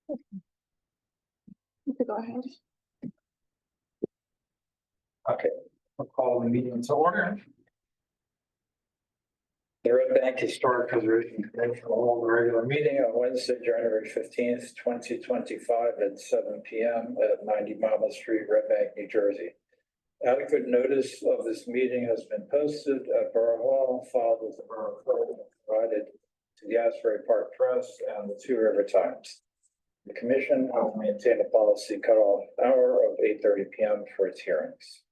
Go ahead. Okay, I'll call the meeting to order. The Red Bank Historic Preservation Commission will hold a regular meeting on Wednesday, January 15th, 2025 at 7 p.m. at 90 Monmouth Street, Red Bank, New Jersey. Adequate notice of this meeting has been posted at Borough Hall, filed with the Borough Clerk, and provided to the Asbury Park Press and the Two River Times. The commission will maintain a policy cutoff hour of 8:30 p.m. for its hearings.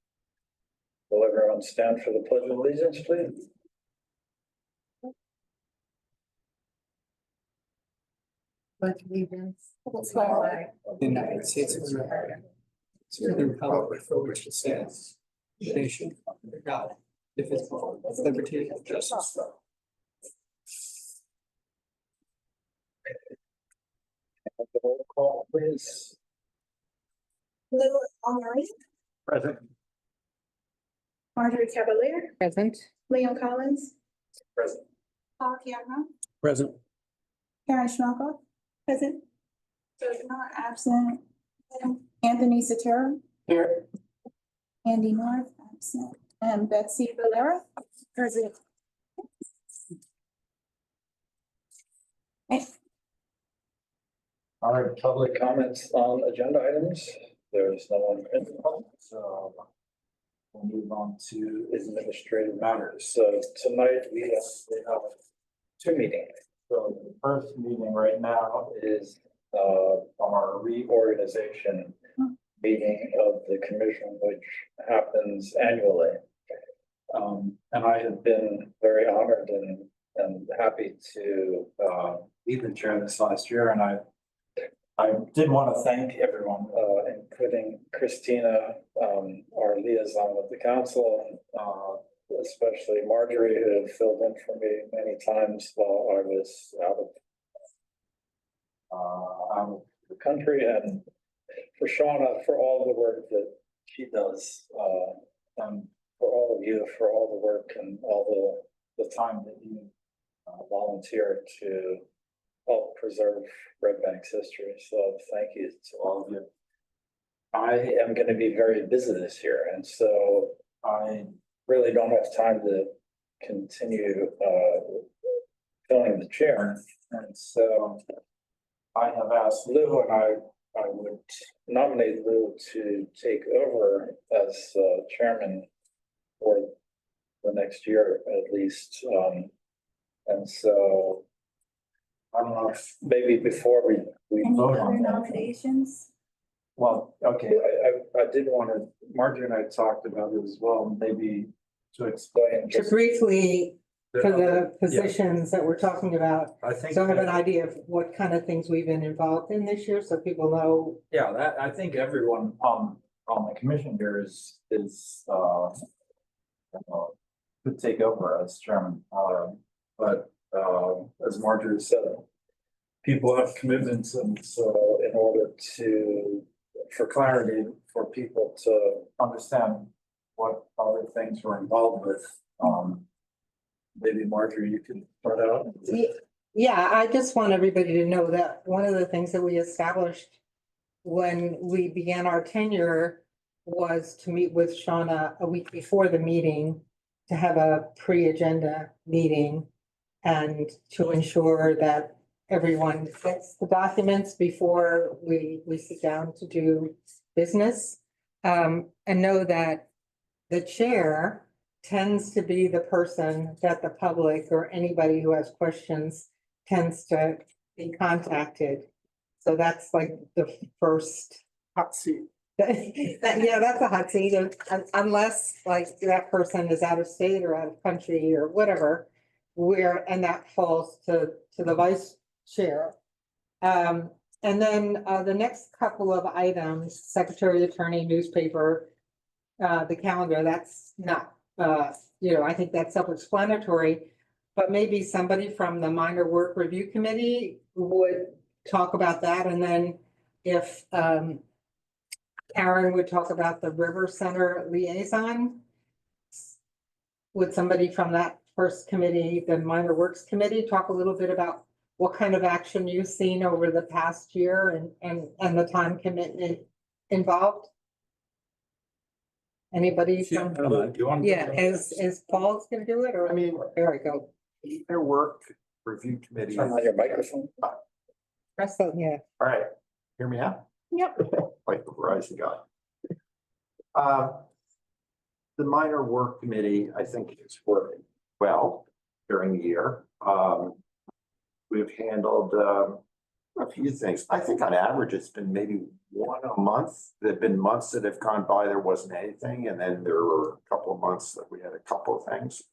Will everyone stand for the Pledge of Allegiance, please? Pledge allegiance to the flag of the United States of America, to the republic for which it stands, one nation under God, indivisible, with liberty and justice for all. The roll call, please. Lou Almery, Present. Marjorie Cavalier, Present. Liam Collins, Present. Paul Kiana, Present. Karen Schmelko, present. So not absent. Anthony Sotero, Here. Andy North, absent, and Betsy Valera, present. Okay. All right, public comments on agenda items. There's no one in the public, so we'll move on to administrative matters. So tonight we have two meetings. So the first meeting right now is our reorganization meeting of the commission, which happens annually. And I have been very honored and happy to lead the chair this last year, and I did want to thank everyone, including Christina, our liaison with the council, especially Marjorie, who had filled in for me many times while I was out of the country, and for Shauna for all the work that she does, and for all of you for all the work and all the time that you volunteer to help preserve Red Bank's history. So thank you to all of you. I am going to be very busy this year, and so I really don't have time to continue filling the chair. And so I have asked Lou, and I would nominate Lou to take over as chairman for the next year at least. And so I don't know if maybe before we Any vote other on that. nominations? Well, okay, I did want to, Marjorie and I talked about it as well, maybe to explain. To briefly, for the Yeah. positions that we're talking about, I think, so I have an idea of what kind of things we've been involved in this year, so people know. yeah, that, I think everyone on the commission here is could take over as chairman. But as Marjorie said, people have commitments, and so in order for clarity, for people to understand what other things we're involved with, maybe Marjorie, you can start out. Yeah, I just want everybody to know that one of the things that we established when we began our tenure was to meet with Shauna a week before the meeting to have a pre-agenda meeting and to ensure that everyone gets the documents before we sit down to do business. And know that the chair tends to be the person that the public or anybody who has questions tends to be contacted. So that's like the first hot seat. Yeah, that's a hot seat, unless like that person is out of state or out of country or whatever. And that falls to the vice chair. And then the next couple of items, secretary, attorney, newspaper, the calendar, that's not, I think that's self-explanatory. But maybe somebody from the minor work review committee would talk about that. And then if Karen would talk about the River Center liaison, would somebody from that first committee, the minor works committee, talk a little bit about what kind of action you've seen over the past year and the time commitment involved? Anybody from, You want? yeah, is Paul's gonna do it or? I mean- There we go. Their work review committee. Turn on your microphone. Press the, yeah. All right, hear me now? Yep. Like the Verizon guy. The minor work committee, I think is working well during the year. We've handled a few things. I think on average, it's been maybe one a month. There've been months that have gone by, there wasn't anything, and then there were a couple of months that we had a couple of things.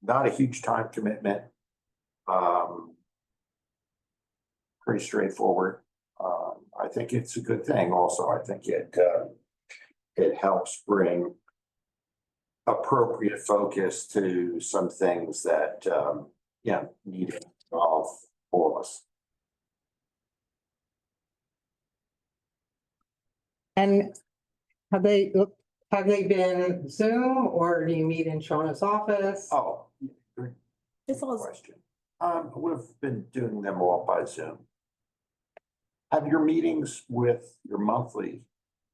Not a huge time commitment. Pretty straightforward. I think it's a good thing also. I think it helps bring appropriate focus to some things that, need to involve all of us. And have they been Zoom or do you meet in Shauna's office? Oh, good Just all, question. We've been doing them all by Zoom. Have your meetings with your monthly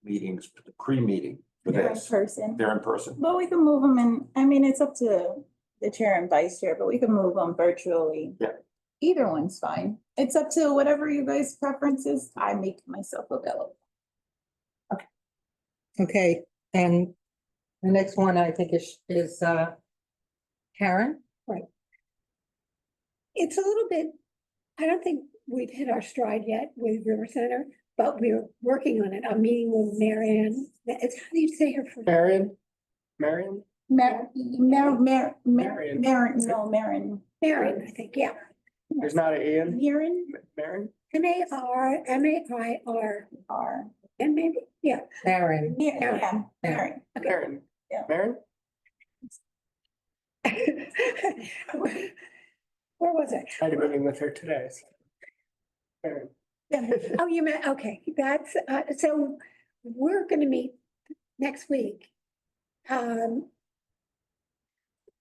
meetings, the pre-meeting for they're in this, person. they're in person? But we can move them in, I mean, it's up to the chair and vice chair, but we can move them virtually. Yeah. Either one's fine. It's up to whatever you guys' preferences. I make myself available. Okay, and the next one I think is Karen. It's a little bit, I don't think we've hit our stride yet with River Center, but we're working on it. I'm meeting with Marianne. It's, how do you say her first? Marion? Marin, Marion, I think, yeah. There's not an Ian? Marin, Marion? Mariar, R. and maybe, yeah. Karen. Yeah, Marin. Marion? Yeah. Marion? Where was I? I had a meeting with her today. So. Marion. Oh, you meant, okay, that's, so we're gonna meet next week.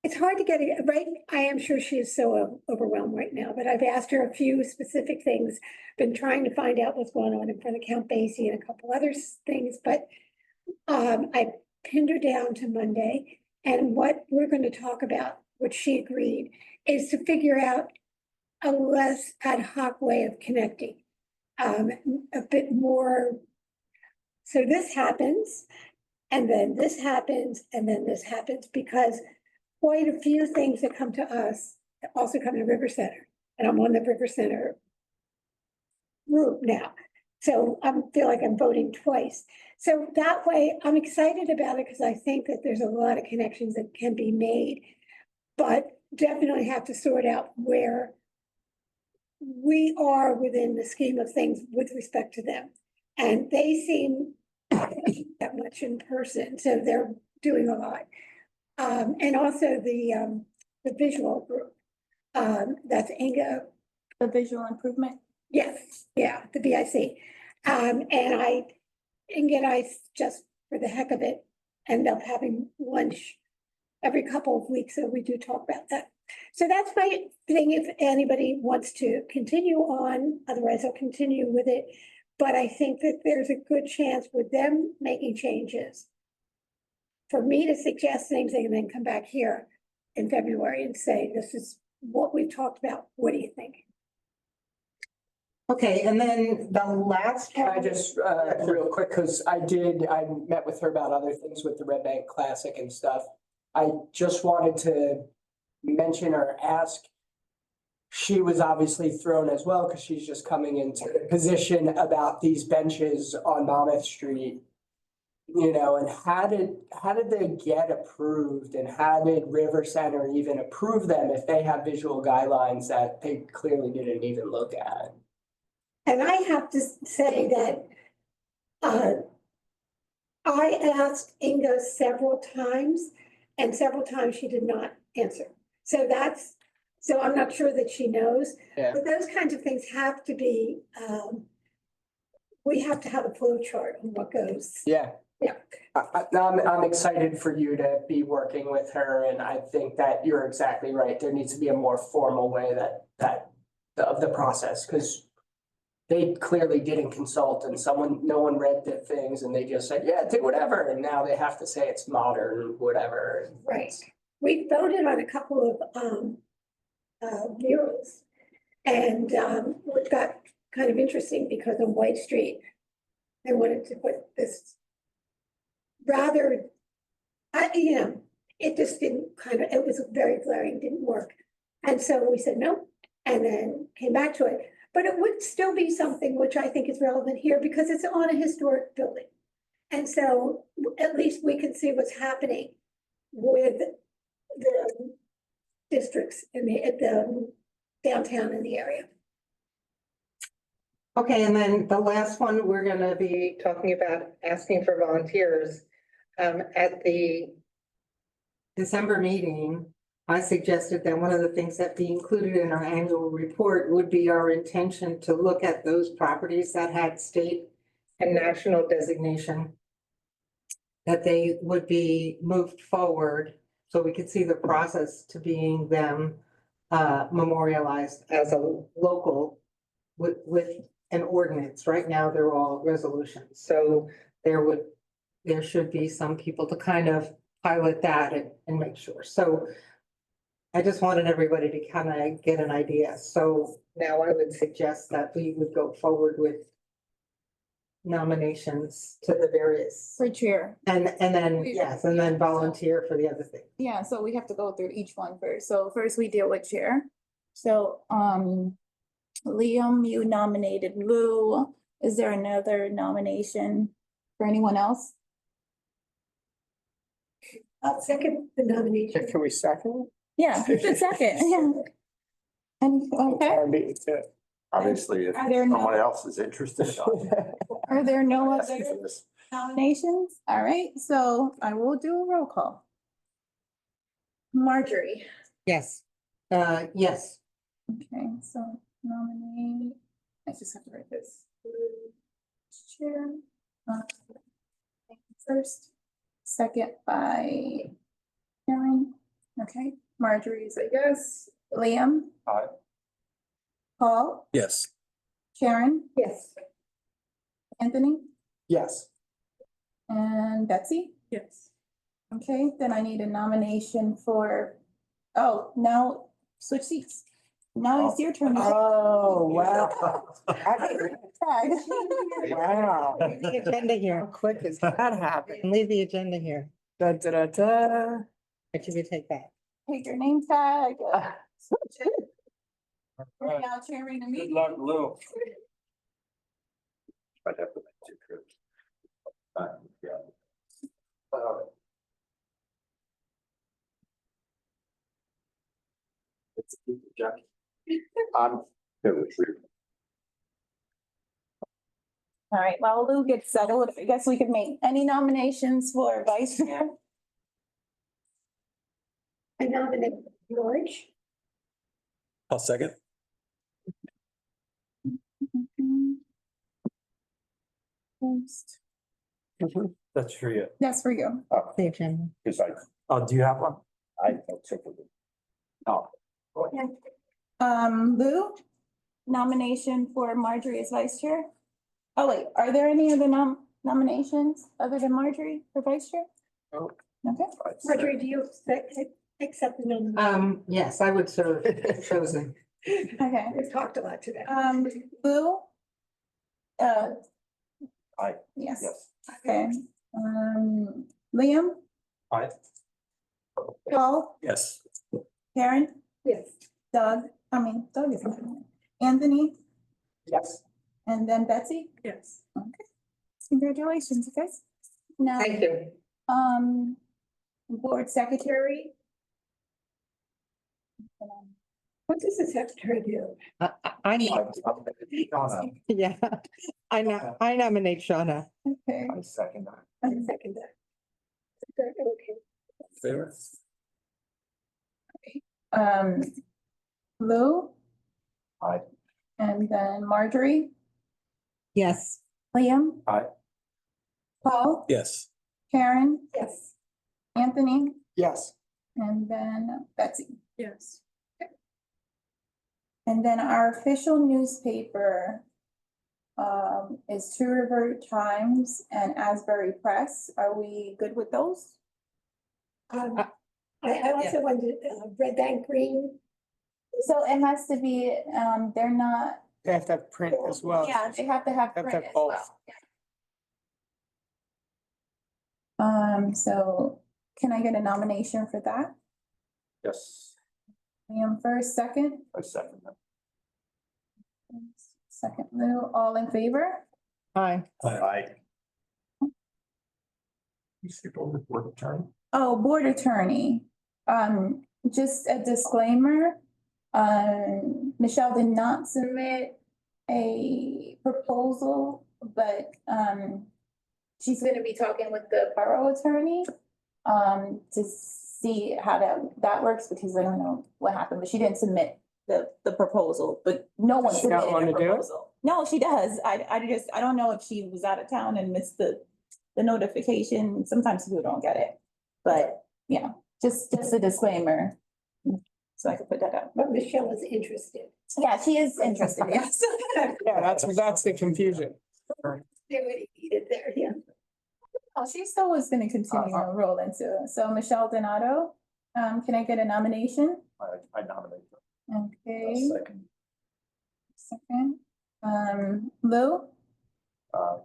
It's hard to get it right. I am sure she is so overwhelmed right now, but I've asked her a few specific things. Been trying to find out what's going on in front of Count Basie and a couple other things, but I pinned her down to Monday. And what we're going to talk about, which she agreed, is to figure out a less ad hoc way of connecting. A bit more. So this happens, and then this happens, and then this happens, because quite a few things that come to us also come to River Center, and I'm on the River Center group now. So I feel like I'm voting twice. So that way, I'm excited about it because I think that there's a lot of connections that can be made, but definitely have to sort out where we are within the scheme of things with respect to them. And they seem that much in person, so they're doing a lot. And also the visual group, that's Inga. The visual improvement. Yes, yeah, the BIC. And Inga and I, just for the heck of it, end up having lunch every couple of weeks, so we do talk about that. So that's my thing, if anybody wants to continue on, otherwise I'll continue with it. But I think that there's a good chance with them making changes for me to suggest things and then come back here in February and say, this is what we've talked about. What do you think? Okay, and then the last. Can I just, real quick, because I met with her about other things with the Red Bank Classic and stuff. I just wanted to mention or ask, she was obviously thrown as well, because she's just coming into the position about these benches on Monmouth Street. You know, and how did they get approved, and how did River Center even approve them if they have visual guidelines that they clearly didn't even look at? And I have to say that I asked Inga several times, and several times she did not answer. So I'm not sure that she knows. Yeah. But those kinds of things have to be, we have to have a flow chart on what goes. Yeah, I'm excited for you to be working with her, and I think that you're exactly right. There needs to be a more formal way of the process, because they clearly didn't consult and no one read the things and they just said, yeah, do whatever, and now they have to say it's modern, whatever. Right. We voted on a couple of, murals. And, it got kind of interesting because on White Street, they wanted to put this rather, it just didn't it was very glaring, didn't work. And so we said no, and then came back to it. But it would still be something which I think is relevant here because it's on a historic building. And so at least we can see what's happening with the districts at the downtown in the area. Okay, and then the last one, we're gonna be talking about asking for volunteers. At the December meeting, I suggested that one of the things that be included in our annual report would be our intention to look at those properties that had state and national designation, that they would be moved forward so we could see the process to being them memorialized as a local with an ordinance. Right now, they're all resolutions. So there should be some people to kind of pilot that and make sure. So I just wanted everybody to kind of get an idea. So now I would suggest that we would go forward with nominations to the various, For chair. and then, yes, and then volunteer for the other thing. Yeah, so we have to go through each one first. So first we deal with chair. So, Liam, you nominated Lou. Is there another nomination for anyone else? I'll second the nomination. Can we second? Yeah, the second, yeah. And, okay, Obviously, if Are there no- someone else is interested. are there no I'll- other nominations? All right, so I will do a roll call. Marjorie. Yes. Yes. Okay, so nominate, I just have to write this. Chair. First, second by Karen. Okay, Marjorie's a yes. Liam? Aye. Paul? Yes. Sharon? Yes. Anthony? Yes. And Betsy? Yes. Okay, then I need a nomination for, oh, now switch seats. Now it's your turn. Oh, wow. Tag. Wow. Leave the agenda How here. quick is that happening? Leave the agenda here. Da, da, da, da. Actually, we take that. Take your name tag. We're now chairing the meeting. Lou. I'd have to make two trips. Yeah. Let's keep it, Jackie. I'm good with you. All right, while Lou gets settled, I guess we could make any nominations for vice chair. I nominate George. I'll second. First. That's for you. That's for you. The agenda. Cause I, Oh, do you have one? I don't typically. No. Lou, nomination for Marjorie as vice chair. Oh, wait, are there any other nominations other than Marjorie for vice chair? Oh. Okay, Marjorie, do you accept the nomination? Yes, I would serve if chosen. okay. We've talked a lot today. Lou? Aye. Yes, Yes. okay. Liam? Aye. Paul? Yes. Karen? Yes. Doug is not here. Anthony? Yes. And then Betsy? Yes. Okay. Congratulations, guys. Now, Thank you. board secretary. What does the secretary do? I Shauna, yeah, I nominate Shauna. Okay, I second that. I second that. Okay. Favor? Lou? Aye. And then Marjorie, Yes. Liam? Aye. Paul, Yes. Karen, Yes. Anthony, Yes. and then Betsy. Yes. And then our official newspaper is Two River Times and Asbury Press. Are we good with those? I also wanted, Red Bank Green. So it has to be, they're not, They have to have print as well. yeah, they have to have Have to print have as both. well. So can I get a nomination for that? Yes, Liam first, second, I second that. second Lou, all in favor? Hi. Aye. You skip over the board attorney? Oh, board attorney, just a disclaimer. Michelle did not submit a proposal, but, she's gonna be talking with the borough attorney, to see how that works, because I don't know what happened, but she didn't submit the proposal, but no one Does she not submitted wanna a do it? proposal. No, she does. I don't know if she was out of town and missed the notification. Sometimes people don't get it. But yeah, just a disclaimer. So I could put that up. But Michelle is interested. Yeah, she is interested, yes. Yeah, that's the confusion. They already needed there, yeah. Oh, she still was gonna continue to roll into it. So Michelle Donato, can I get a nomination? I nominate her. Okay, Second. second. Lou,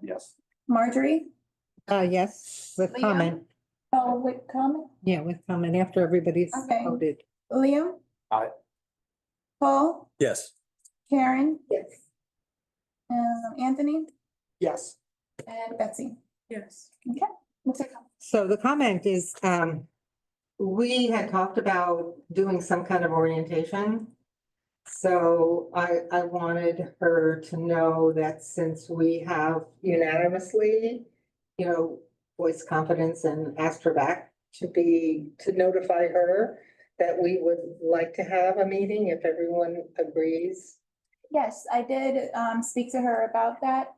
Yes. Marjorie? Yes, with Liam? comment. Oh, wait, comment? Yeah, with comment after everybody's Okay. voted. Liam? Aye. Paul? Yes. Karen? Yes. Anthony? Yes. And Betsy? Yes. Okay. We'll take them. So the comment is, we had talked about doing some kind of orientation. So I wanted her to know that since we have unanimously, voiced confidence and asked her back to notify her that we would like to have a meeting if everyone agrees. Yes, I did speak to her about that.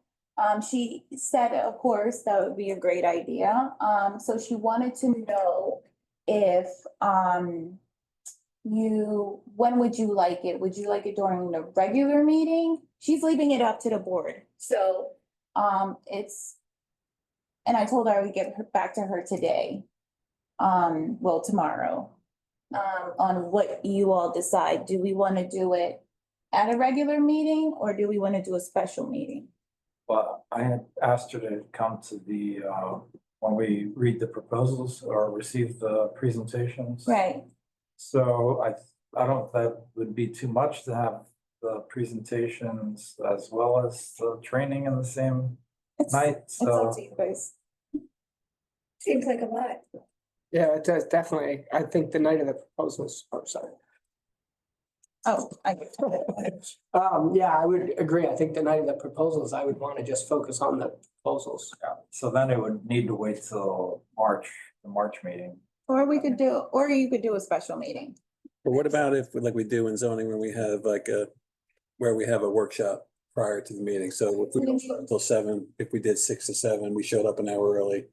She said, of course, that would be a great idea. So she wanted to know if when would you like it? Would you like it during the regular meeting? She's leaving it up to the board. So and I told her I would get back to her today. Well, tomorrow. On what you all decide. Do we want to do it at a regular meeting or do we want to do a special meeting? Well, I had asked her to come to the, when we read the proposals or receive the presentations. Right, So I don't, that would be too much to have the presentations as well as the training in the same it's night, up so. to you guys. Seems like a lot. Yeah, it does, definitely. I think the night of the proposals, I'm sorry. Oh, I. Yeah, I would agree. I think the night of the proposals, I would want to just focus on the proposals. So then it would need to wait till March, the March meeting. Or we could do, or you could do a special meeting. But what about if, like we do in zoning, when we have where we have a workshop prior to the meeting? So if we don't start until 7, if we did 6 to 7, we showed up an hour early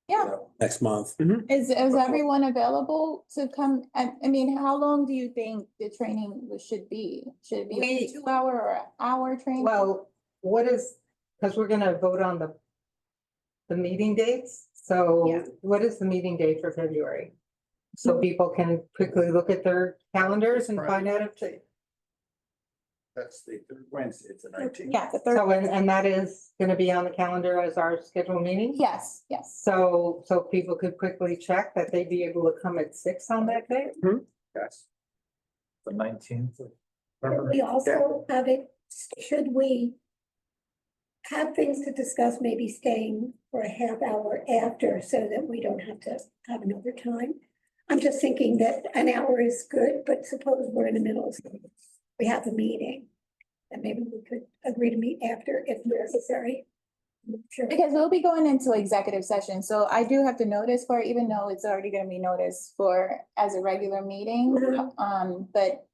Yeah, next month. is everyone available to come? I mean, how long do you think the training should be? Should it be like a 2-hour or an hour training? Well, because we're gonna vote on the meeting dates, so Yeah. what is the meeting date for February? So people can quickly look at their calendars and find out if they, That's the third Wednesday, it's the 19th. Yeah, the third, so, and that is gonna be on the calendar as our scheduled meeting? yes. So people could quickly check that they'd be able to come at 6 on that day? Yes. The 19th. We also have it, should we have things to discuss, maybe staying for a half hour after so that we don't have to have another time? I'm just thinking that an hour is good, but suppose we're in the middle of, we have a meeting. And maybe we could agree to meet after if necessary. Sure. Because we'll be going into executive session, so I do have to notice for it, even though it's already gonna be noticed for as a regular meeting. Mhm. But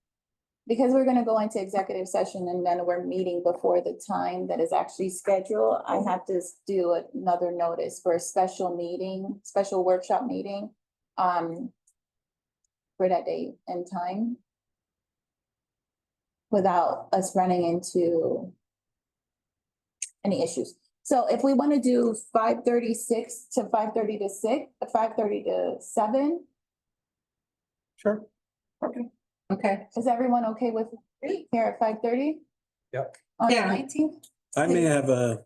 because we're gonna go into executive session and then we're meeting before the time that is actually scheduled, I have to do another notice for a special meeting, special workshop meeting, for that date and time without us running into any issues. So if we want to do 5:36 to 5:30 to 6, 5:30 to 7, Sure. Okay, is everyone okay with here at 5:30? Yep. On the Yeah. 19th? I may have an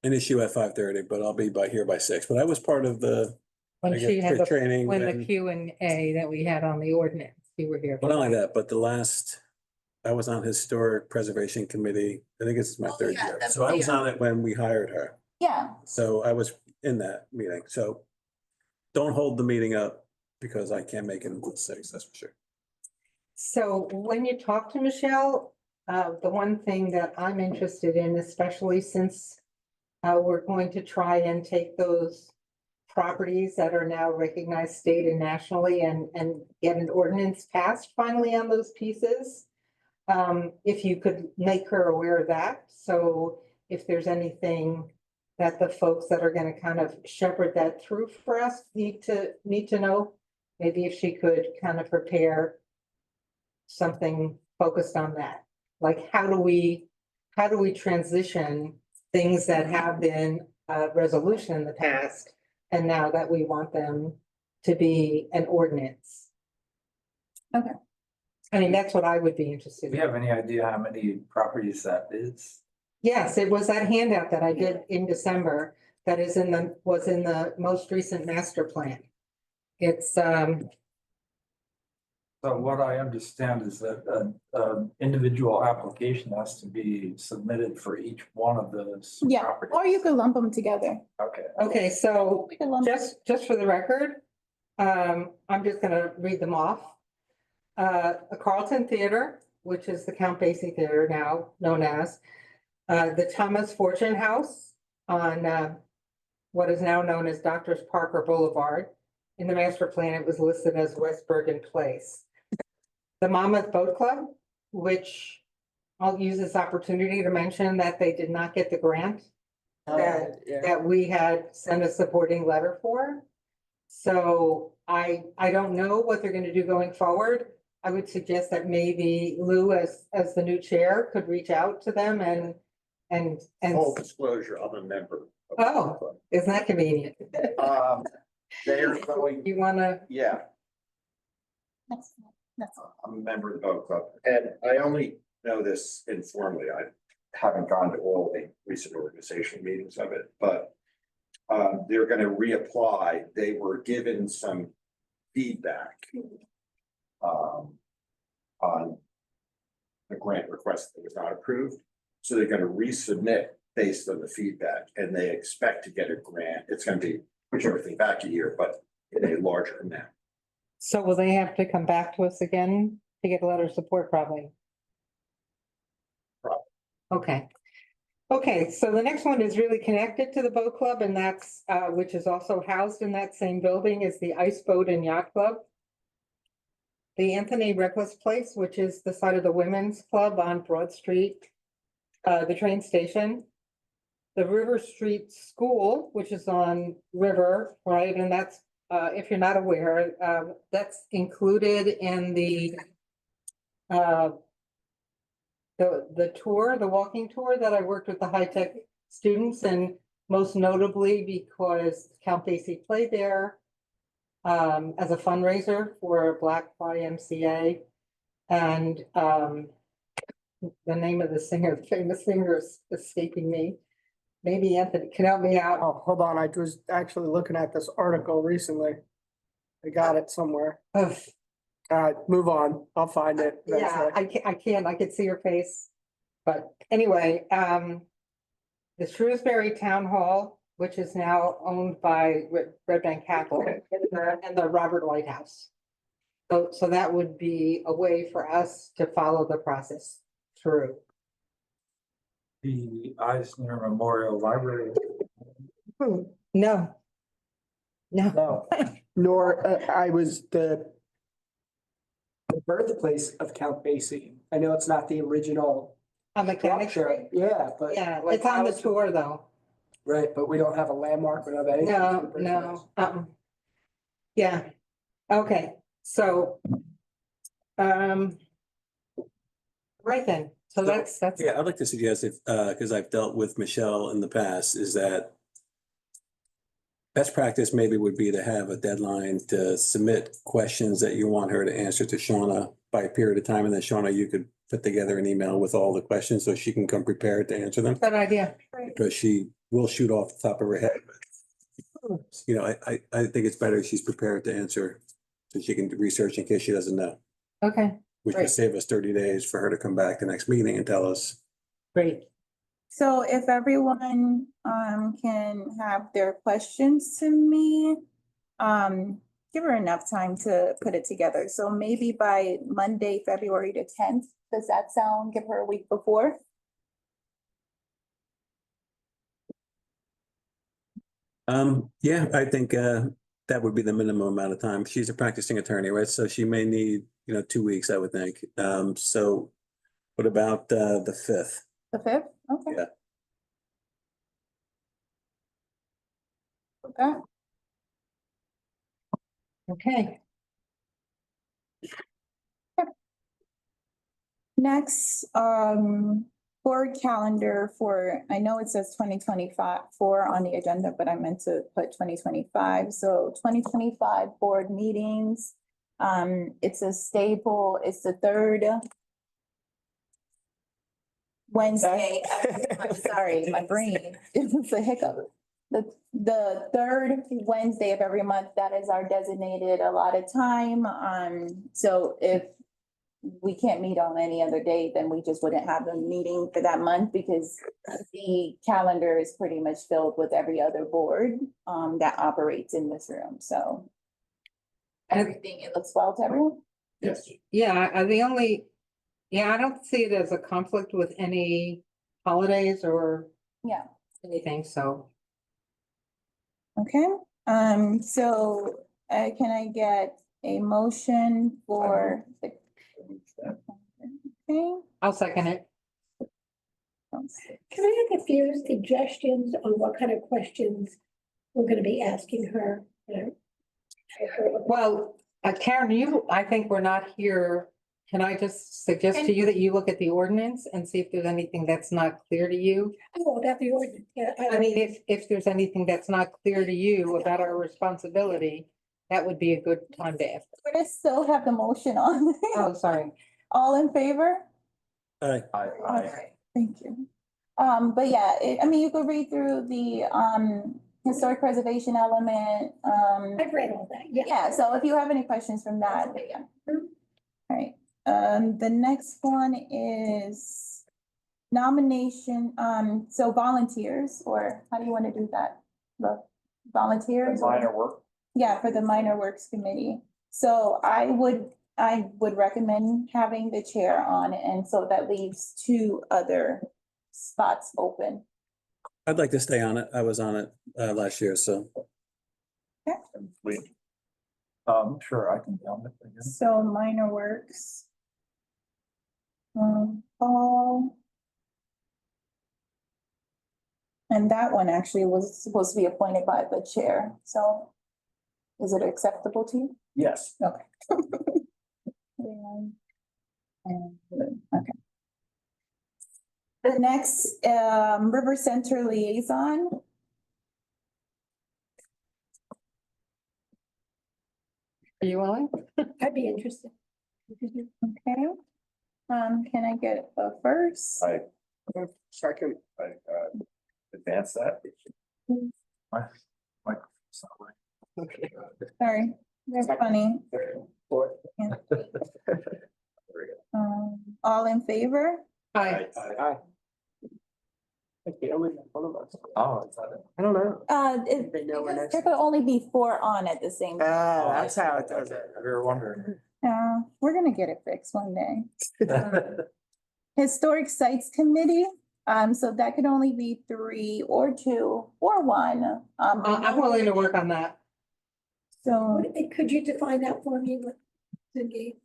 issue at 5:30, but I'll be here by 6, but I was part of the, when I she guess, had the, training. when the and- Q and A that we had on the ordinance, you were here. Well, not only that, but I was on Historic Preservation Committee. I think it's my Oh, third yeah, year. that's So I was clear. on it when we hired her. Yeah, So I was in that meeting. So don't hold the meeting up because I can't make it until 6, that's for sure. So when you talk to Michelle, the one thing that I'm interested in, especially since we're going to try and take those properties that are now recognized state and nationally and get an ordinance passed finally on those pieces. If you could make her aware of that, so if there's anything that the folks that are gonna kind of shepherd that through for us need to know, maybe if she could kind of prepare something focused on that. Like, how do we transition things that have been a resolution in the past and now that we want them to be an ordinance? Okay. I mean, that's what I would be interested Do in. you have any idea how many properties that is? Yes, it was that handout that I did in December that was in the most recent master plan. It's, So what I understand is that an individual application has to be submitted for each one of those yeah, properties. or you could lump them together. Okay. okay, so We could lump. just for the record, I'm just gonna read them off. The Carlton Theater, which is the Count Basie Theater now known as, the Thomas Fortune House on, what is now known as Doctors Parker Boulevard. In the master plan, it was listed as West Bergen Place. The Monmouth Boat Club, which I'll use this opportunity to mention that they did not get the grant that we had sent a supporting letter for. So I don't know what they're gonna do going forward. I would suggest that maybe Lou, as the new chair, could reach out to them and. Full disclosure, I'm a member. of the Oh. club. Isn't that convenient? They are going, You wanna, yeah, That's all. I'm a member of the boat club, and I only know this informally. I haven't gone to all the recent organizational meetings of it, but they're gonna reapply. They were given some feedback on the grant request that was not approved. So they're gonna resubmit based on the feedback, and they expect to get a grant. It's gonna be, push everything back a year, but in a larger amount. so will they have to come back to us again to get a letter of support probably? Probably. Okay. Okay, so the next one is really connected to the boat club, and that's, which is also housed in that same building, is the Ice Boat and Yacht Club. The Anthony Reckless Place, which is the site of the Women's Club on Broad Street, the train station. The River Street School, which is on River, right, and that's, if you're not aware, that's included in the tour, the walking tour that I worked with the high-tech students, and most notably because Count Basie played there as a fundraiser for Black YMCA. And the name of the singer, the famous singer is escaping me. Maybe Anthony can help me out. Oh, hold on. I was actually looking at this article recently. I got it somewhere. Ugh. Move on. I'll find it. Yeah, I could see her face. But anyway, the Shrewsbury Town Hall, which is now owned by Red Bank Catholic, and the Robert White House. So that would be a way for us to follow the process through. The Eisner Memorial Library. No. No, No. Nor, I was the birthplace of Count Basie I know it's not the original On Mechanic structure, Street? yeah, but. Yeah, like it's on the how tour though. Right, but we don't have a landmark, we don't have anything. No, no, yeah, okay, so. Right then, so that's. Yeah, I'd like to suggest if, because I've dealt with Michelle in the past, is that best practice maybe would be to have a deadline to submit questions that you want her to answer to Shauna by a period of time, and then Shauna, you could put together an email with all the questions so she can come prepared to answer them, Good idea. because she will shoot off the top of her head. You know, I think it's better if she's prepared to answer, so she can do research in case she doesn't know, Okay, which would Right. save us 30 days for her to come back the next meeting and tell us. great. So if everyone can have their questions to me, give her enough time to put it together. So maybe by Monday, February the 10th, does that sound? Give her a week before? Yeah, I think that would be the minimum amount of time. She's a practicing attorney, right? So she may need, 2 weeks, I would think. So what about the 5th? The 5th? Okay. Yeah. Okay. Okay, Next, board calendar for, I know it says 2024 on the agenda, but I meant to put 2025. So 2025 board meetings. It's a staple, it's the third Wednesday. I'm sorry, my brain, it's a hiccup. The third Wednesday of every month, that is our designated allotted time. So if we can't meet on any other day, then we just wouldn't have a meeting for that month because the calendar is pretty much filled with every other board that operates in this room, so. Everything, it looks well to everyone? Yes. yeah, I don't see it as a conflict with any holidays or Yeah, anything, so. okay, so can I get a motion for the? Okay. I'll second it. Can I have a few suggestions on what kind of questions we're gonna be asking her? Well, Karen, I think we're not here. Can I just suggest to you that you look at the ordinance and see if there's anything that's not clear to you? Oh, that the ordinance, yeah. I mean, if there's anything that's not clear to you about our responsibility, that would be a good time to ask. We're gonna still have the motion on. Oh, sorry. All in favor? Aye. Okay, thank you. But yeah, I mean, you could read through the, historic preservation element, I've read all that, yeah. yeah, so if you have any questions from that, but yeah. All right, the next one is nomination, so volunteers, or how do you want to do that? The volunteers? or- Minor work. Yeah, for the minor works committee. So I would recommend having the chair on, and so that leaves 2 other spots open. I'd like to stay on it. I was on it last year, so. Sure, I can be on it again. So minor works. Paul. And that one actually was supposed to be appointed by the chair, so is it acceptable to you? Yes. Okay. Okay. The next, River Center Liaison. Are you willing? I'd be interested. Okay. Can I get a first? Second. Advance that. My- Okay. Sorry, that's funny. All in favor? Hi. Aye. Like the only one of us. Oh, is that it? I don't know. It, They know we're next. there could only be 4 on at the same time. That's how it does it. We were wondering. We're gonna get it fixed one day. Historic Sites Committee, so that could only be 3 or 2 or 1. I'm willing to work on that. So, Could you define that for me, Cindy?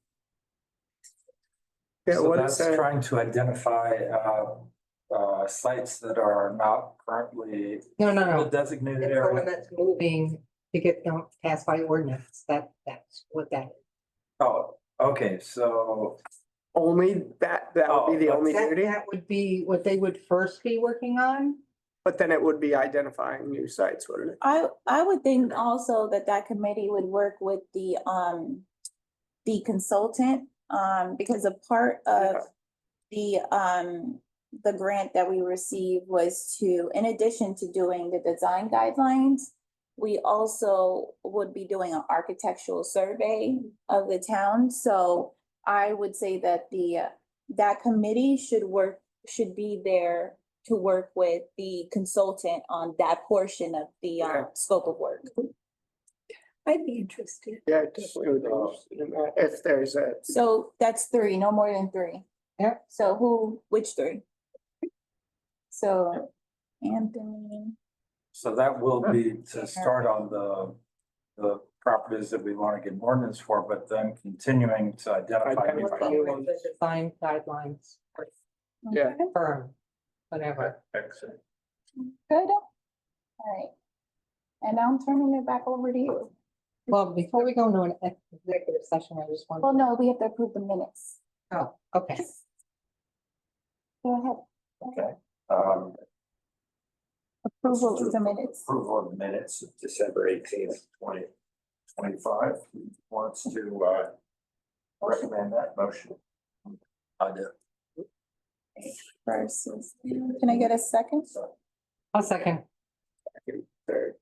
Yeah, So what is that's that? trying to identify, sites that are not currently No, no, in the no. designated It's the one area. that's moving to get them passed by ordinance. That's what that. Oh, okay, so, Only that would be the Oh, only duty, That would be what they would first be working on. but then it would be identifying new sites, wouldn't it? I would think also that that committee would work with the consultant, because a part of the grant that we received was to, in addition to doing the design guidelines, we also would be doing an architectural survey of the town. So I would say that that committee should be there to work with the consultant on that portion of the Okay. scope of work. I'd be interested. Yeah, I definitely would be interested in that, if there's a, So that's three, no more than three. Yep. So which three? So Anthony, so that will be to start on the properties that we want to get an ordinance for, but then continuing to identify. new Identify new properties. ones. The design guidelines, Yeah. okay, firm, whatever. Excellent. good. All right. And now I'm turning it back over to you. Well, before we go into an executive session, I just want. Well, no, we have to approve the minutes. Oh, okay. Go ahead. Okay. Approval of the minutes. Approval of the minutes of December 18th, 2025. Wants to recommend that motion. I do. Versus, can I get a second? I'll second. third.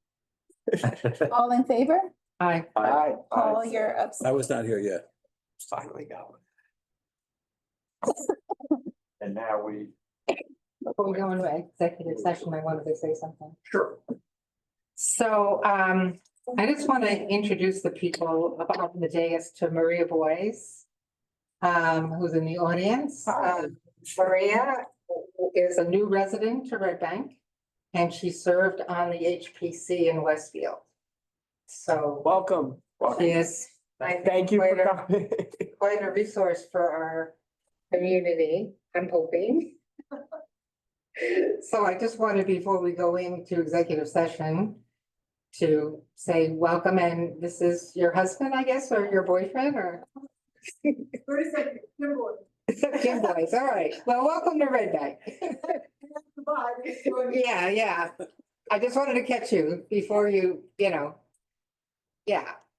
All in favor? Aye. Aye. Paul, you're I upset. was not here yet. Finally got one. And now we, Before we go into executive session, I wanted to say something. sure. So I just want to introduce the people about the dais to Maria Boyce, who's in the audience. Maria is a new resident to Red Bank, and she served on the HPC in Westfield. So Welcome. she is, I think, Thank you for quite a- coming. quite a resource for our community, I'm hoping. So I just wanted, before we go into executive session, to say welcome, and this is your husband, I guess, or your boyfriend, or? Kim Boyce, all right. Well, welcome to Red Bank. Yeah, yeah. I just wanted to catch you before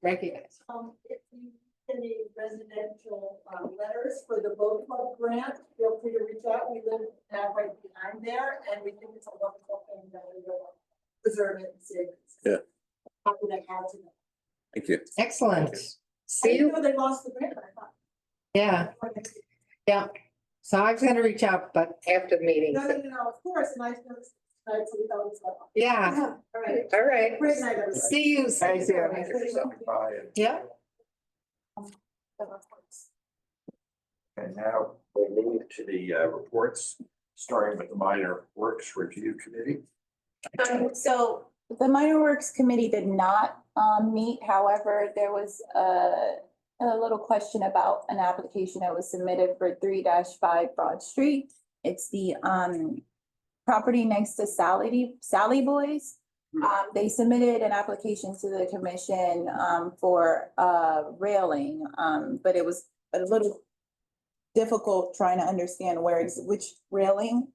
recognize. If you need any residential letters for the boat club grant, feel free to reach out. We live right behind there, and we think it's a wonderful thing that we will preserve it and save it. Yeah. Happy to have to. Thank you. Excellent. I See didn't you. know they lost the grant. I thought. Yeah, yeah. So I was gonna reach out, but after the meeting. No, of course, and I noticed tonight, so we thought it was well. Yeah, All right. all right. Great night, everybody. See you. Thank you. Yeah. And now we'll move to the reports, starting with the Minor Works Review Committee. So the Minor Works Committee did not meet. However, there was a little question about an application that was submitted for 3-5 Broad Street. It's the property next to Sally Boys. They submitted an application to the commission for railing, but it was a little difficult trying to understand which railing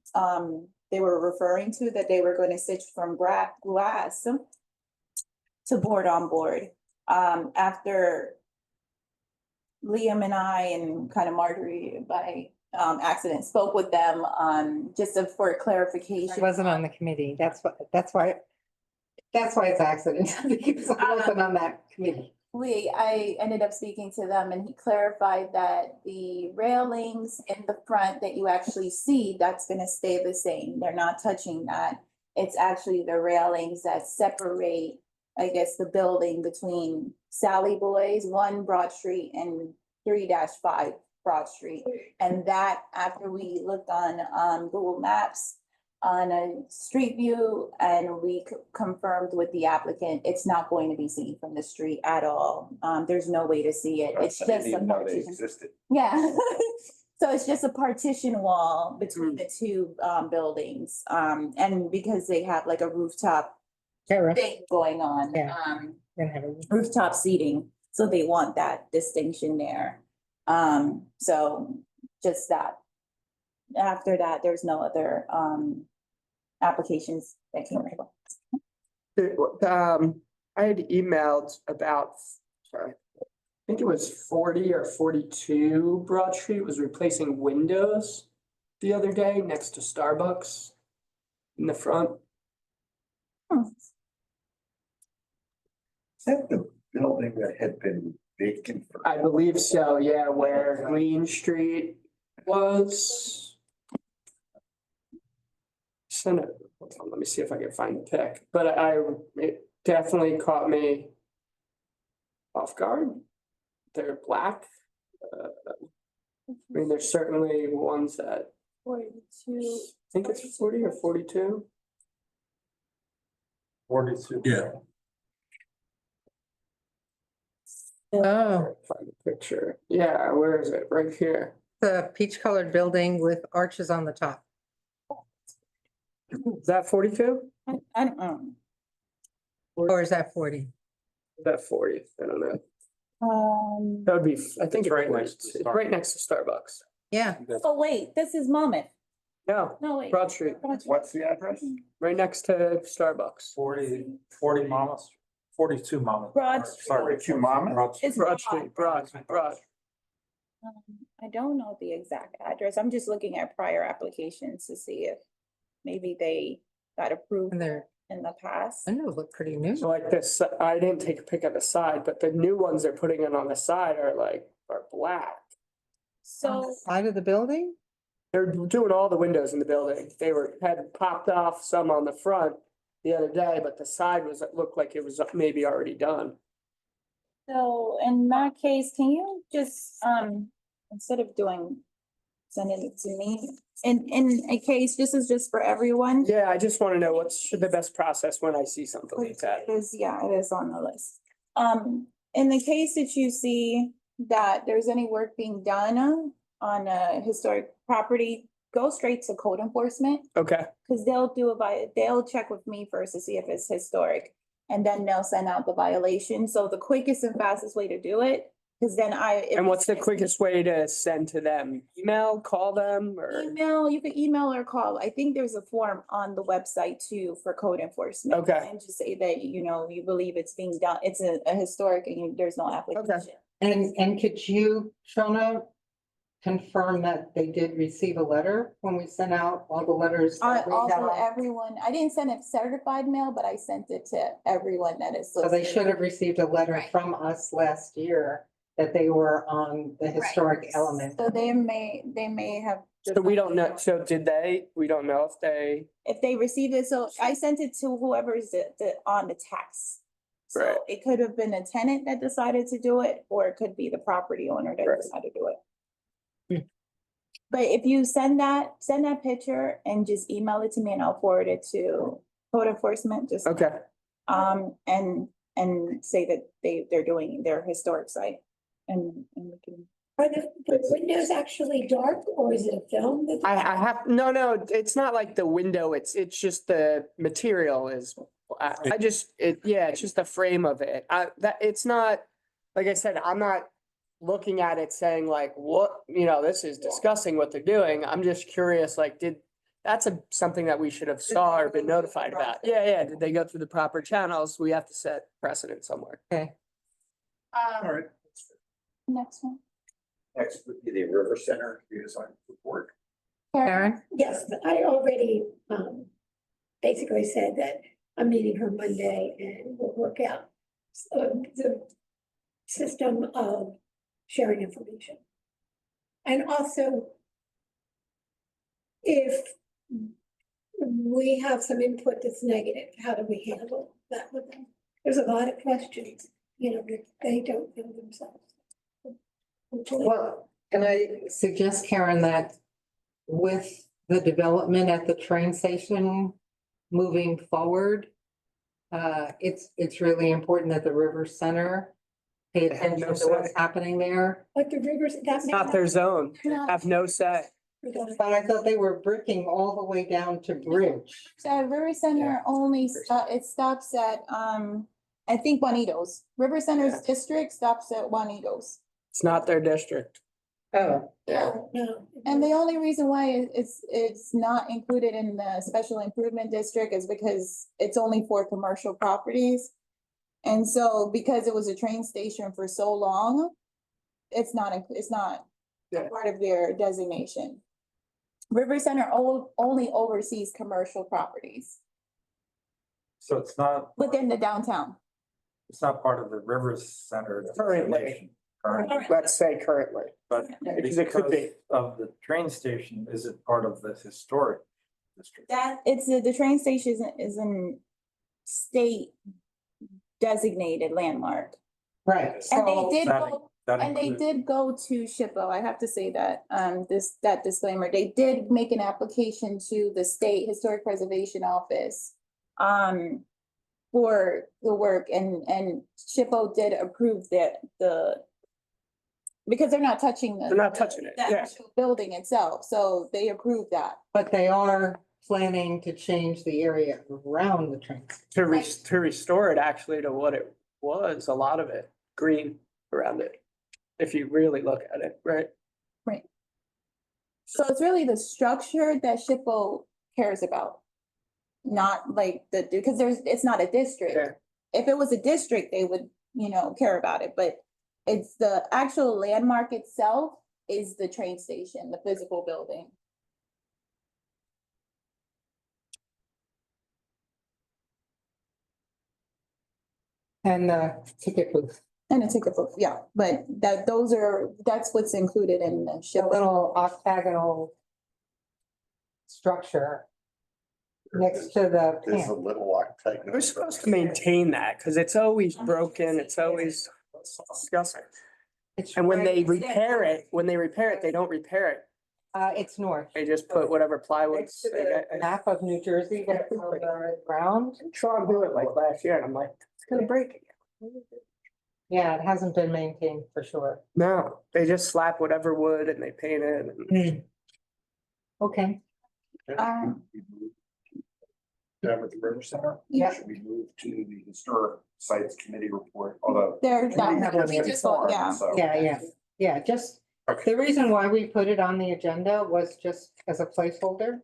they were referring to, that they were going to switch from glass to board on board. After Liam and I and kind of Marjorie by accident spoke with them just for clarification. She wasn't on the committee. That's why it's accident, because I wasn't on that committee. I ended up speaking to them and he clarified that the railings in the front that you actually see, that's gonna stay the same. They're not touching that. It's actually the railings that separate, I guess, the building between Sally Boys, 1 Broad Street and 3-5 Broad Street. And that, after we looked on Google Maps, on a street view, and we confirmed with the applicant, it's not going to be seen from the street at all. There's no way to see it. It's I didn't just a even know they partition. existed. Yeah. So it's just a partition wall between the two buildings. And because they have like a rooftop Terrace. thing going on, Yeah. Gonna have a- rooftop seating, so they want that distinction there. So just that. After that, there's no other applications that came over. I had emailed about, sorry, I think it was 40 or 42 Broad Street was replacing windows the other day next to Starbucks in the front. Is that the building that had been vacant for? I believe so, yeah, where Green Street was. Send it, hold on, let me see if I can find the pic, but it definitely caught me off guard. They're black. I mean, there's certainly ones that, 42. I think it's 40 or 42. 42. Yeah. Oh, Find the picture. Yeah, where is it? Right here. the peach colored building with arches on the top. Is that 42? I don't know. Or is that 40? Is that 40? I don't know. Um, That would be, I think It's it's right next to it's right Starbucks. next to Starbucks. Yeah, oh, wait, this is Monmouth. No, No, wait. Broad Street, What's the address? right next to Starbucks. 40 Monmouth, 42 Monmouth. Broad Sorry, 42 Monmouth? Broad Street. It's Broad Street, Broad. I don't know the exact address. I'm just looking at prior applications to see if maybe they got approved and they're, in the past. I know, look pretty new. So like this, I didn't take a pic of the side, but the new ones they're putting in on the side are black. On the So, side of the building? They're doing all the windows in the building. Had popped off some on the front the other day, but the side looked like it was maybe already done. so in that case, can you just, instead of sending it to me, in a case, this is just for everyone. Yeah, I just want to know what's the best process when I see something like that. It is, yeah, it is on the list. In the case that you see that there's any work being done on a historic property, go straight to code enforcement, Okay, because they'll check with me first to see if it's historic. And then they'll send out the violation. So the quickest and fastest way to do it, because then and what's the quickest way to send to them? Email, call them, or? Email, you can email or call. I think there's a form on the website too for code enforcement. Okay. And just say that, you believe it's being done, it's a historic and there's no application. And could you, Shona, confirm that they did receive a letter when we sent out all the letters? that we Also, have? everyone, I didn't send it certified mail, but I sent it to everyone that is. So they should have received a letter Right. from us last year that they were on the historic element. So they may have. So we don't know, so we don't know If they received it, so I sent it to whoever is on the tax. So Right. it could have been a tenant that decided to do it, or it could be the property owner that Right. decided to do it. Hmm. But if you send that picture and just email it to me and I'll forward it to code enforcement, just. okay. And say that they're doing their historic site and we can. Are the windows actually dark or is it a film? that- I have, no, it's not like the window, it's just the material is, it's just the frame of it. It's not, like I said, I'm not looking at it saying like, what, this is discussing what they're doing. I'm just curious, like, that's something that we should have saw or been notified about. Yeah, did they go through the proper channels? We have to set precedent somewhere. Okay, All right. Next one. Next would be the River Center redesign report. Karen? Yes, but I already basically said that I'm meeting her Monday and we'll work out the system of sharing information. And also, if we have some input that's negative, how do we handle that with them? There's a lot of questions, that they don't know themselves. Well, can I suggest, Karen, that with the development at the train station moving forward, it's really important that the River Center pay They have no attention to what's say. happening there. But the rivers, that. It's not their zone. They have no say. But I thought they were bricking all the way down to Bridge. So River Center only, it stops at, I think Juanitos. River Center's Yeah. district stops at Juanitos. It's not their district. Oh, No. And the only reason why it's not included in the special improvement district is because it's only for commercial properties. And so because it was a train station for so long, it's not a Yeah. part of their designation. River Center only oversees commercial properties So it's not, within the downtown. it's not part of the Rivers Center. Currently. designation currently, Let's say currently. but Because it could be. because of the train station, is it part of the historic district? That, the train station is an state designated landmark. right. And they So did That- go, that and they includes- did go to SHPO, I have to say that, that disclaimer, they did make an application to the State Historic Preservation Office. For the work and SHPO did approve because they're not touching They're not touching it, the yeah. actual building itself, so they approved that. But they are planning to change the area around the train. To restore it actually to what it was, a lot of it, green around it. If you really look at it, right? So it's really the structure that SHPO cares about. Not like because it's not a district. Yeah. If it was a district, they would, care about it, but it's the actual landmark itself is the train station, the physical building. And the ticket booth, And a ticket book, yeah, but that's what's included in the the SHPO. little octagonal structure next to the There's a camp. little octagonal. We're supposed to maintain that because it's always broken, it's always disgusting. It's And when they right- repair it, they don't repair it. It's north. They just put whatever plywood. Next to the map of New Jersey that's on the ground. Sean do it like last year and I'm like, it's gonna break again. Yeah, it hasn't been maintained for sure. No, they just slap whatever wood and they paint it. and- Okay, Down with the River Center? Yeah. Should we move to the Historic Sites Committee report, although. There's we that, haven't we been just, informed, yeah. so- yeah, just, Okay. the reason why we put it on the agenda was just as a placeholder.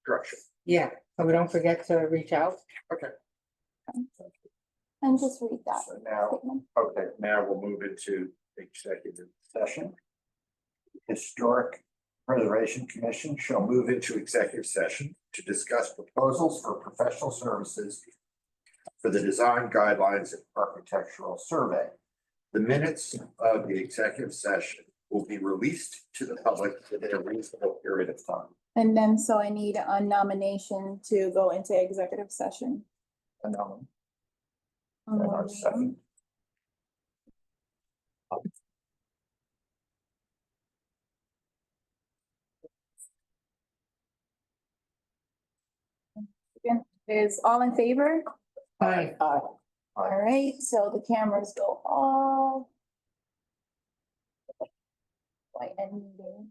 Direction. Yeah, so we don't forget to reach out. Okay, And just read that so now, statement. okay, now we'll move into executive session. Historic Preservation Commission shall move into executive session to discuss proposals for professional services for the design guidelines and architectural survey. The minutes of the executive session will be released to the public within a reasonable period of time. And then, so I need a nomination to go into executive session. And our second. Is all in favor? Fine. All right, so the cameras go off. White and meeting.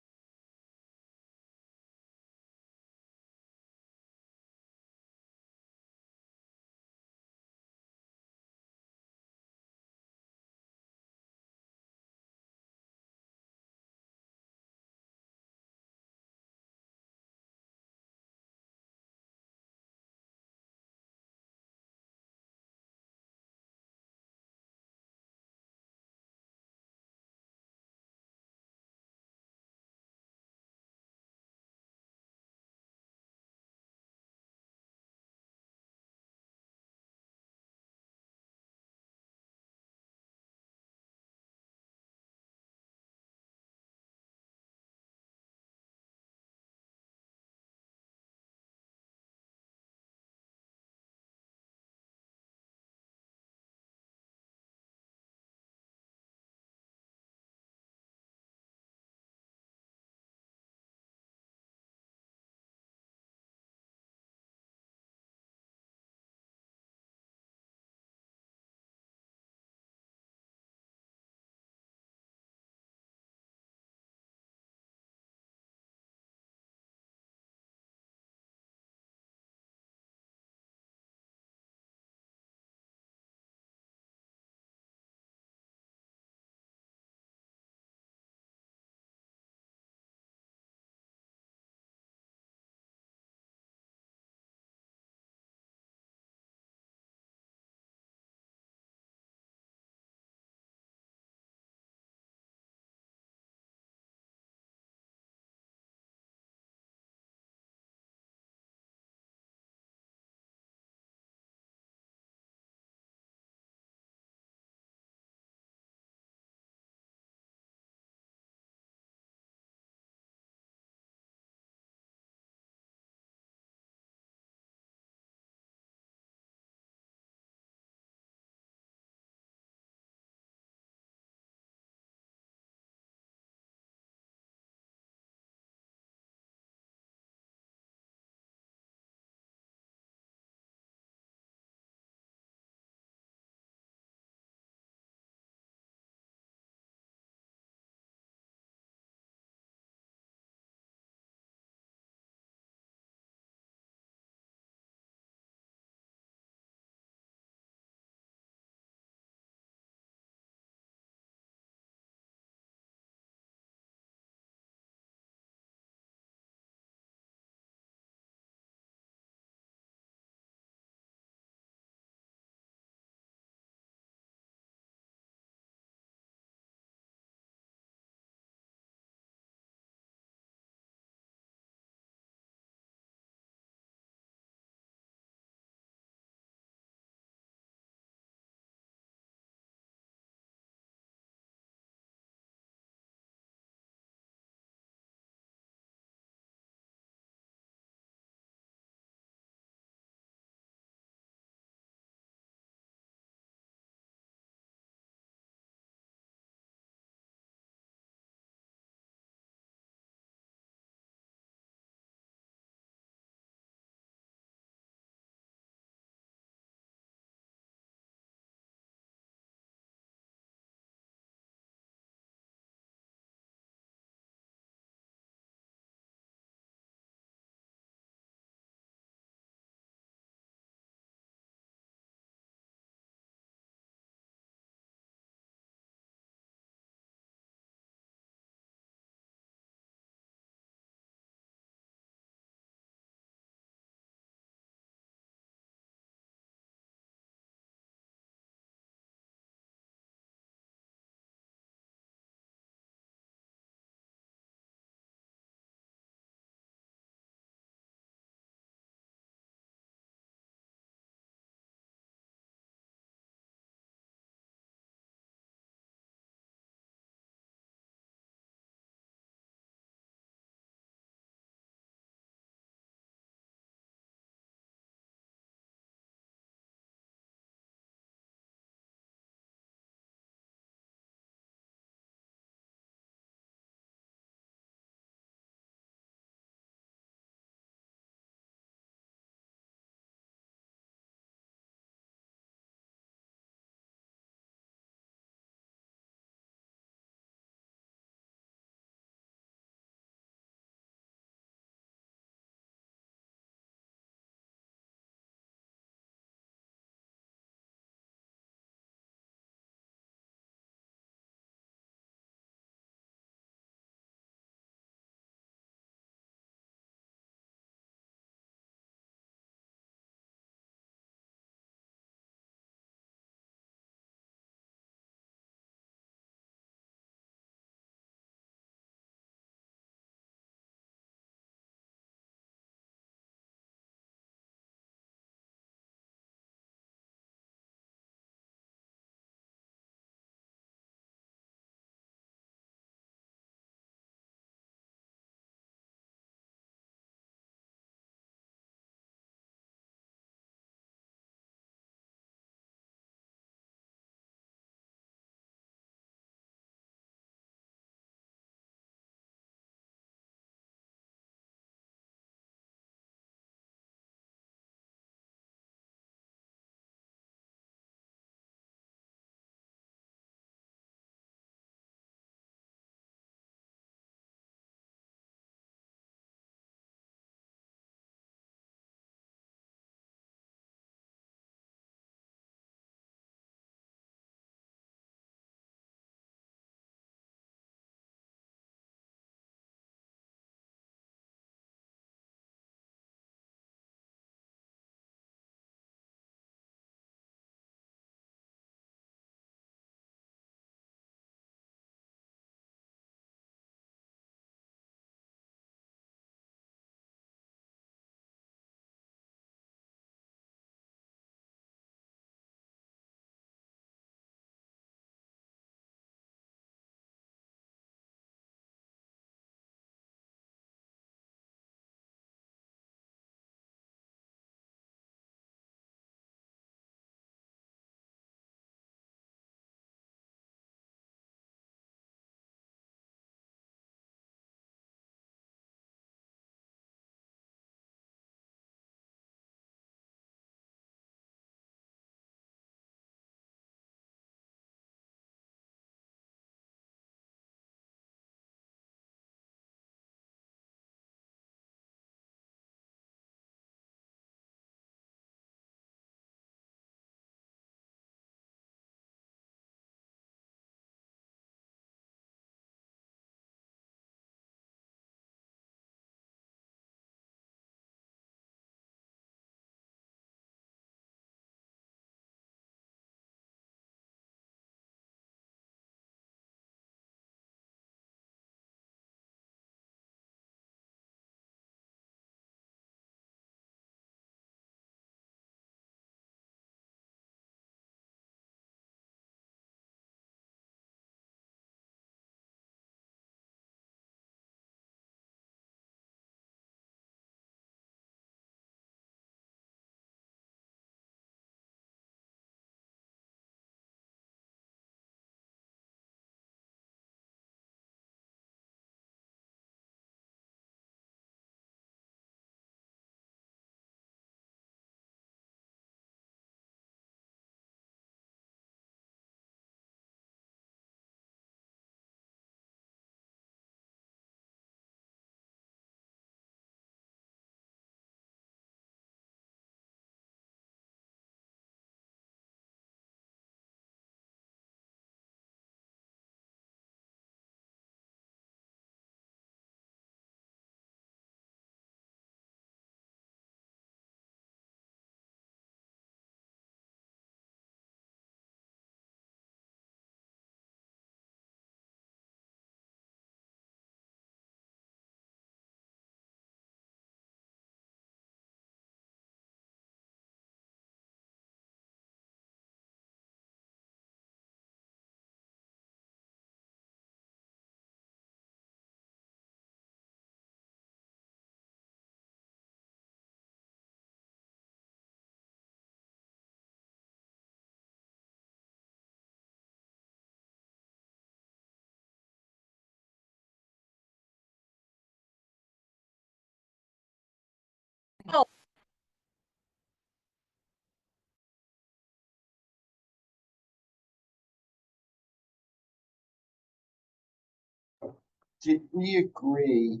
Did we agree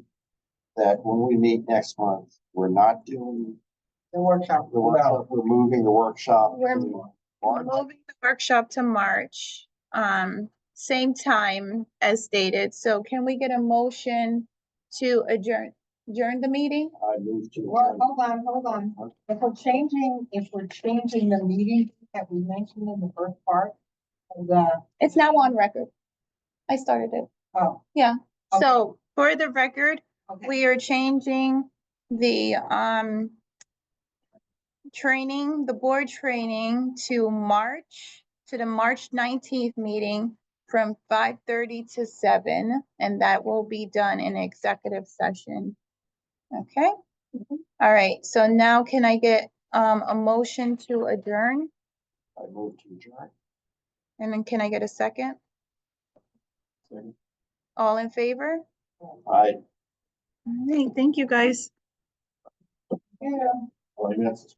that when we meet next month, we're not doing The workshop. the workshop, we're moving the workshop? We're to We're March? moving the workshop to March, same time as stated. So can we get a motion to adjourn the meeting? I moved to. Well, hold on. If we're changing the meeting that we mentioned in the first part of the, It's now on record. I started it. oh, Yeah, Okay. so for the record, okay. we are changing the training, the board training to the March 19th meeting from 5:30 to 7, and that will be done in executive session. Okay? All right, so now can I get a motion to adjourn? I moved to adjourn. And then can I get a second? Second. All in favor? I, All right, thank you, guys. Yeah. 20 minutes.